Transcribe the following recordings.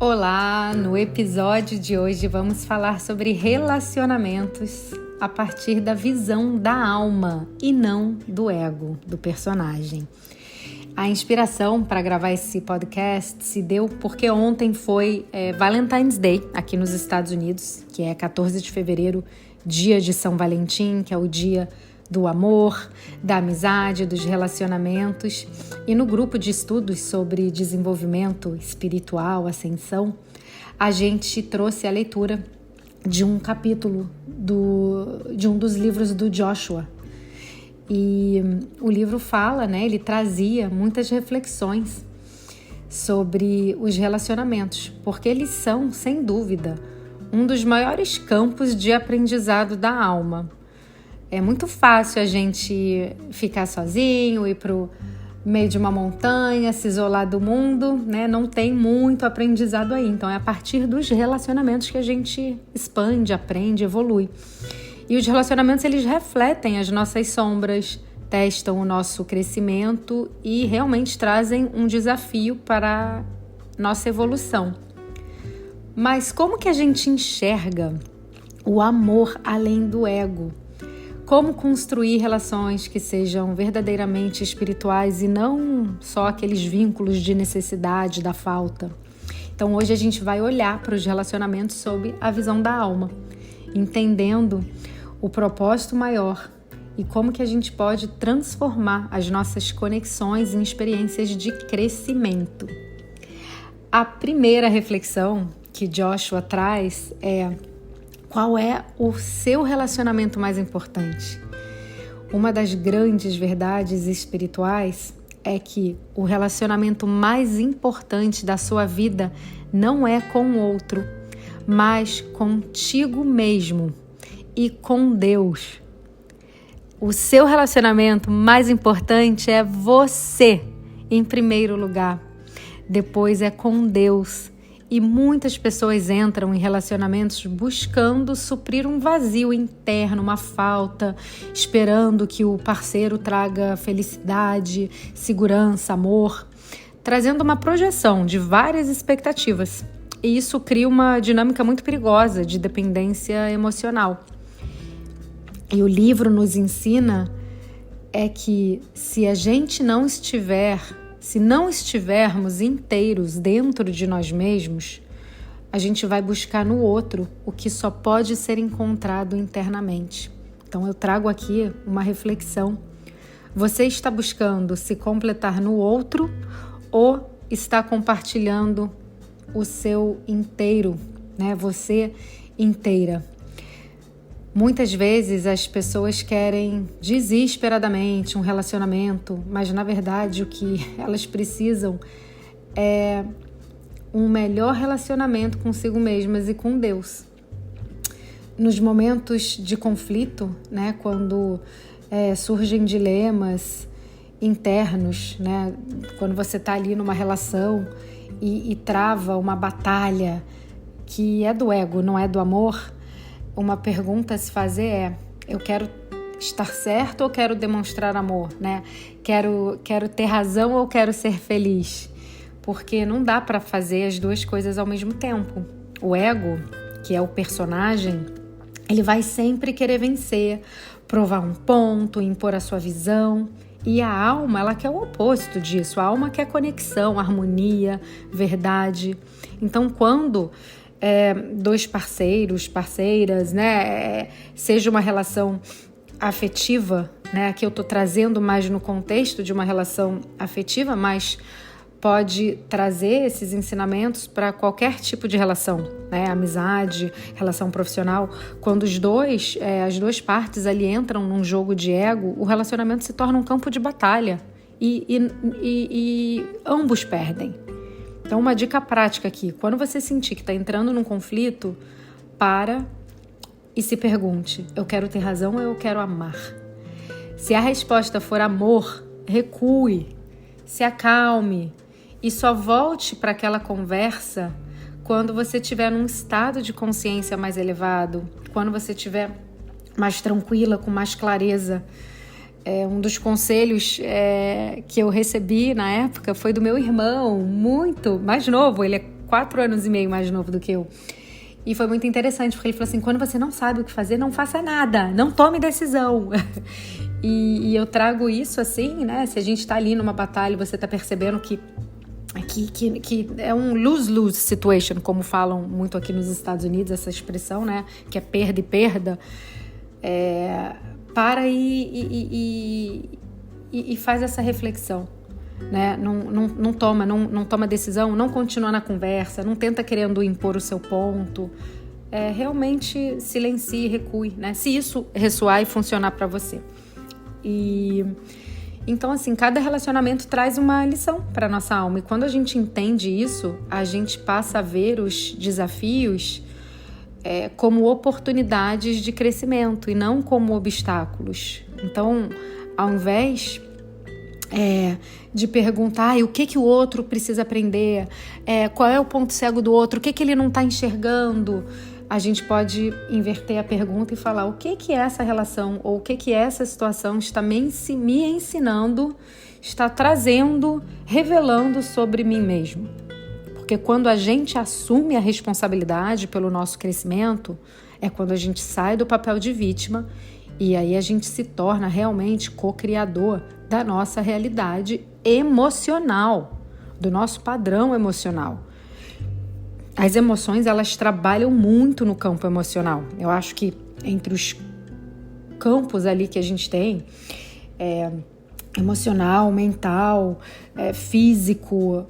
Olá! No episódio de hoje vamos falar sobre relacionamentos a partir da visão da alma e não do ego do personagem. A inspiração para gravar esse podcast se deu porque ontem foi Valentine's Day aqui nos Estados Unidos, que é 14 de fevereiro, dia de São Valentim, que é o dia do amor, da amizade, dos relacionamentos. E no grupo de estudos sobre desenvolvimento espiritual, ascensão, a gente trouxe a leitura de um capítulo de um dos livros do Joshua. E o livro fala, ele trazia muitas reflexões sobre os relacionamentos, porque eles são, sem dúvida, um dos maiores campos de aprendizado da alma. É muito fácil a gente ficar sozinho, ir para o meio de uma montanha, se isolar do mundo, Não tem muito aprendizado aí. Então é a partir dos relacionamentos que a gente expande, aprende, evolui. E os relacionamentos, eles refletem as nossas sombras, testam o nosso crescimento e realmente trazem um desafio para a nossa evolução. Mas como que a gente enxerga o amor além do ego? Como construir relações que sejam verdadeiramente espirituais e não só aqueles vínculos de necessidade, da falta? Então hoje a gente vai olhar para os relacionamentos sob a visão da alma, entendendo o propósito maior e como que a gente pode transformar as nossas conexões em experiências de crescimento. A primeira reflexão que Joshua traz é: qual é o seu relacionamento mais importante? Uma das grandes verdades espirituais é que o relacionamento mais importante da sua vida não é com o outro, mas contigo mesmo e com Deus. O seu relacionamento mais importante é você, em primeiro lugar. Depois é com Deus. E muitas pessoas entram em relacionamentos buscando suprir um vazio interno, uma falta, esperando que o parceiro traga felicidade, segurança, amor, trazendo uma projeção de várias expectativas. E isso cria uma dinâmica muito perigosa de dependência emocional. E o livro nos ensina que se não estivermos inteiros dentro de nós mesmos, a gente vai buscar no outro o que só pode ser encontrado internamente. Então eu trago aqui uma reflexão. Você está buscando se completar no outro ou está compartilhando o seu inteiro, Você inteira. Muitas vezes as pessoas querem desesperadamente um relacionamento, mas na verdade o que elas precisam é um melhor relacionamento consigo mesmas e com Deus. Nos momentos de conflito, quando surgem dilemas internos, quando você está ali numa relação e trava uma batalha que é do ego, não é do amor, uma pergunta a se fazer é: eu quero estar certo ou quero demonstrar amor, Quero ter razão ou quero ser feliz? Porque não dá para fazer as duas coisas ao mesmo tempo. O ego, que é o personagem, ele vai sempre querer vencer, provar um ponto, impor a sua visão. E a alma, ela quer o oposto disso. A alma quer conexão, harmonia, verdade. Então, quando dois parceiros, parceiras, seja uma relação afetiva, Aqui eu estou trazendo mais no contexto de uma relação afetiva, mas pode trazer esses ensinamentos para qualquer tipo de relação, Amizade, relação profissional. Quando as duas partes ali entram num jogo de ego, o relacionamento se torna um campo de batalha e ambos perdem. Então, uma dica prática aqui: quando você sentir que está entrando num conflito, para e se pergunte: eu quero ter razão ou eu quero amar? Se a resposta for amor, recue, se acalme e só volte para aquela conversa quando você estiver num estado de consciência mais elevado, quando você estiver mais tranquila, com mais clareza. Um dos conselhos que eu recebi na época foi do meu irmão, muito mais novo, ele é 4 anos e meio mais novo do que eu. E foi muito interessante, porque ele falou assim, quando você não sabe o que fazer, não faça nada, não tome decisão. E eu trago isso assim, né? Se a gente tá ali numa batalha, você tá percebendo que é um lose-lose situation, como falam muito aqui nos Estados Unidos, essa expressão, né? Que é perda e perda. Para e faz essa reflexão. Né? Não toma decisão, não continua na conversa, não tenta querendo impor o seu ponto. Realmente silencie, recue, né? Se isso ressoar e funcionar para você. Então, assim, cada relacionamento traz uma lição para nossa alma. E quando a gente entende isso, a gente passa a ver os desafios como oportunidades de crescimento e não como obstáculos. Então, ao invés de perguntar o que o outro precisa aprender, qual é o ponto cego do outro, o que ele não está enxergando, a gente pode inverter a pergunta e falar o que essa relação ou o que essa situação está me ensinando, está trazendo, revelando sobre mim mesmo. Porque quando a gente assume a responsabilidade pelo nosso crescimento, é quando a gente sai do papel de vítima e aí a gente se torna realmente co-criador da nossa realidade emocional, do nosso padrão emocional. As emoções, elas trabalham muito no campo emocional. Eu acho que entre os campos ali que a gente tem, emocional, mental, físico,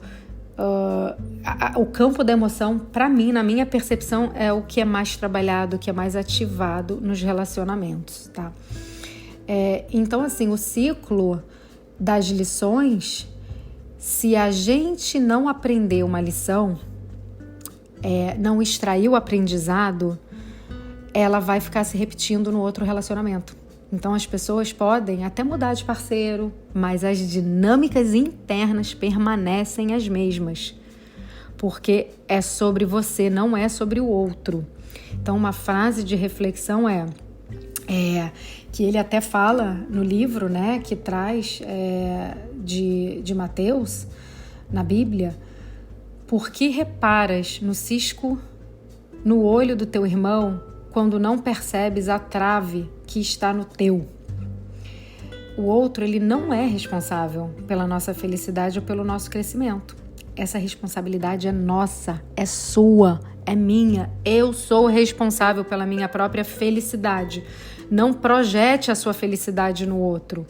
o campo da emoção, para mim, na minha percepção, é o que é mais trabalhado, o que é mais ativado nos relacionamentos, tá? Então, assim, o ciclo das lições, se a gente não aprender uma lição, não extrair o aprendizado, ela vai ficar se repetindo no outro relacionamento. Então as pessoas podem até mudar de parceiro, mas as dinâmicas internas permanecem as mesmas, porque é sobre você, não é sobre o outro. Então uma frase de reflexão que ele até fala no livro, né, que traz de Mateus, na Bíblia: por que reparas no cisco no olho do teu irmão quando não percebes a trave que está no teu? O outro, ele não é responsável pela nossa felicidade ou pelo nosso crescimento. Essa responsabilidade é nossa, é sua, é minha. Eu sou responsável pela minha própria felicidade. Não projete a sua felicidade no outro.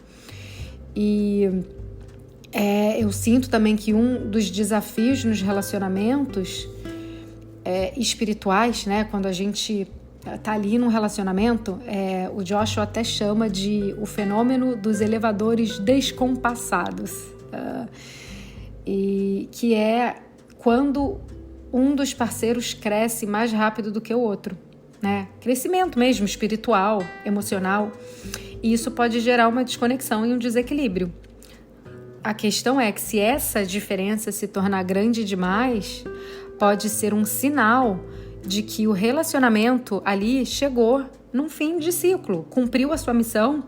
Eu sinto também que um dos desafios nos relacionamentos espirituais, né, quando a gente tá ali num relacionamento, o Joshua até chama de o fenômeno dos elevadores descompassados, e que é quando um dos parceiros cresce mais rápido do que o outro, né? Crescimento mesmo, espiritual, emocional, e isso pode gerar uma desconexão e um desequilíbrio. A questão é que se essa diferença se tornar grande demais, pode ser um sinal de que o relacionamento ali chegou num fim de ciclo, cumpriu a sua missão,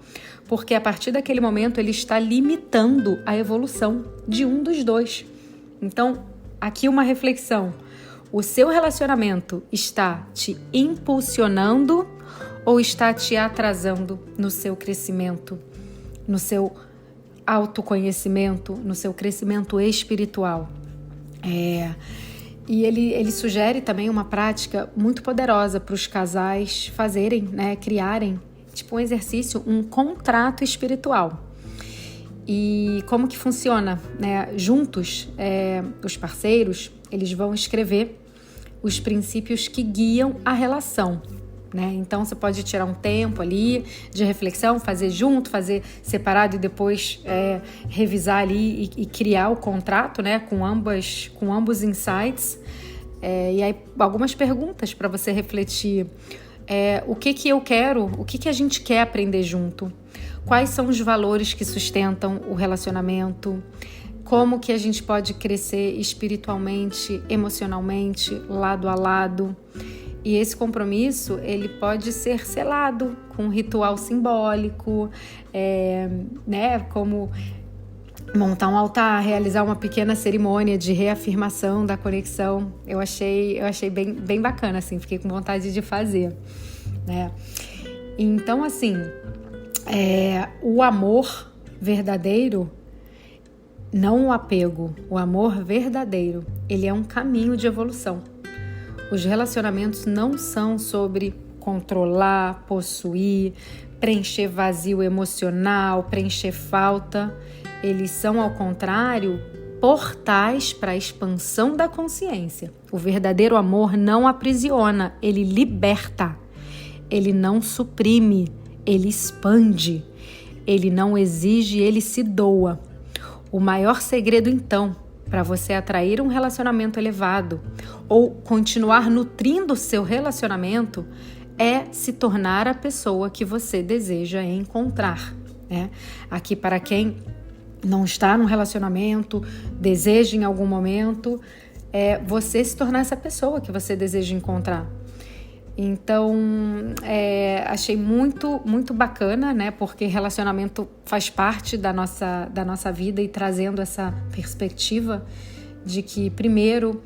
porque a partir daquele momento ele está limitando a evolução de um dos dois. Então, aqui uma reflexão: o seu relacionamento está te impulsionando ou está te atrasando no seu crescimento, no seu autoconhecimento, no seu crescimento espiritual? E ele sugere também uma prática muito poderosa para os casais fazerem, né, criarem, tipo um exercício, um contrato espiritual. E como que funciona, né? Juntos, os parceiros, eles vão escrever os princípios que guiam a relação, né? Então você pode tirar um tempo ali de reflexão, fazer junto, fazer separado e depois revisar ali e criar o contrato, né, com ambos insights. E aí algumas perguntas para você refletir: o que eu quero, o que a gente quer aprender junto, quais são os valores que sustentam o relacionamento, como que a gente pode crescer espiritualmente, emocionalmente, lado a lado. E esse compromisso, ele pode ser selado com um ritual simbólico, né? Como montar um altar, realizar uma pequena cerimônia de reafirmação da conexão. Eu achei bem bacana, assim, fiquei com vontade de fazer, né? Então, assim, o amor verdadeiro, não o apego, o amor verdadeiro, ele é um caminho de evolução. Os relacionamentos não são sobre controlar, possuir, preencher vazio emocional, preencher falta. Eles são, ao contrário, portais para a expansão da consciência. O verdadeiro amor não aprisiona, ele liberta. Ele não suprime, ele expande. Ele não exige, ele se doa. O maior segredo, então, para você atrair um relacionamento elevado ou continuar nutrindo o seu relacionamento é se tornar a pessoa que você deseja encontrar, né? Aqui, para quem não está num relacionamento, deseja em algum momento, você se tornar essa pessoa que você deseja encontrar. Então, achei muito, muito bacana, né? Porque relacionamento faz parte da nossa vida, e trazendo essa perspectiva de que, primeiro,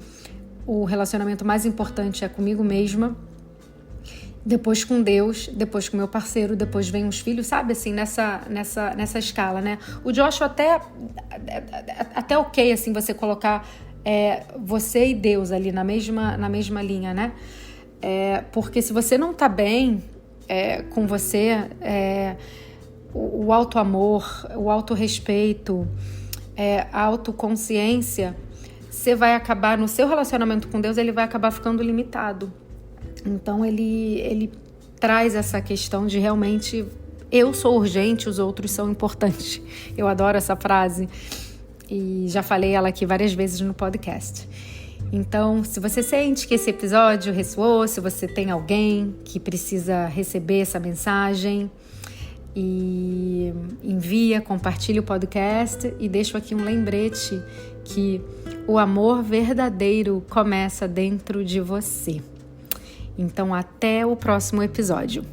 o relacionamento mais importante é comigo mesma, depois com Deus, depois com meu parceiro, depois vem os filhos, sabe, assim, nessa escala, né? O Joshua até ok, assim, você colocar você e Deus ali na mesma linha, né? Porque se você não tá bem com você, o auto-amor, o auto-respeito, a autoconsciência, você vai acabar, no seu relacionamento com Deus, ele vai acabar ficando limitado. Então ele traz essa questão de realmente eu sou urgente, os outros são importantes. Eu adoro essa frase e já falei ela aqui várias vezes no podcast. Então, se você sente que esse episódio ressoou, se você tem alguém que precisa receber essa mensagem, e compartilhe o podcast, e deixo aqui um lembrete que o amor verdadeiro começa dentro de você. Então, até o próximo episódio.